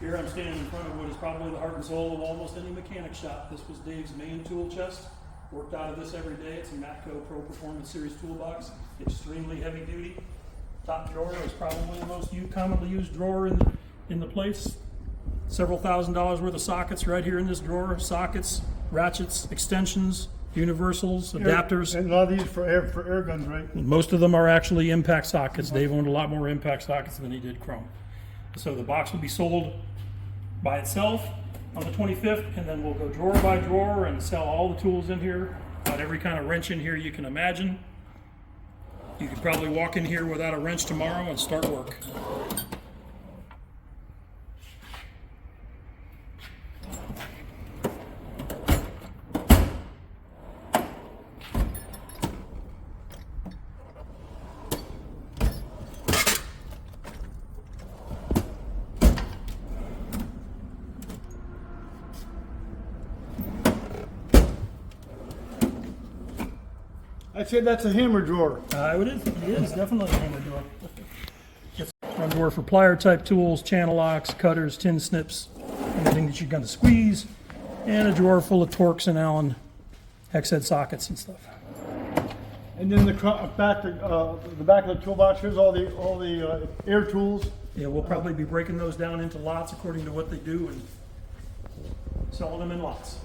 Here I'm standing in front of what is probably the heart and soul of almost any mechanic shop. This was Dave's main tool chest. Worked out of this every day. It's a Matco Pro Performance Series toolbox. Extremely heavy duty. Top drawer is probably the most commonly used drawer in the place. Several $1,000s worth of sockets right here in this drawer. Sockets, ratchets, extensions, universals, adapters. And a lot of these for air guns, right? Most of them are actually impact sockets. Dave owned a lot more impact sockets than he did chrome. So the box will be sold by itself on the 25th, and then we'll go drawer by drawer and sell all the tools in here. Got every kind of wrench in here you can imagine. You could probably walk in here without a wrench tomorrow and start work. I'd say that's a hammer drawer. It is definitely a hammer drawer. It's a drawer for plier type tools, channel locks, cutters, tin snips, anything that you're going to squeeze, and a drawer full of Torx and Allen hex head sockets and stuff. And then the back of the toolbox, here's all the air tools. Yeah, we'll probably be breaking those down into lots according to what they do and selling them in lots.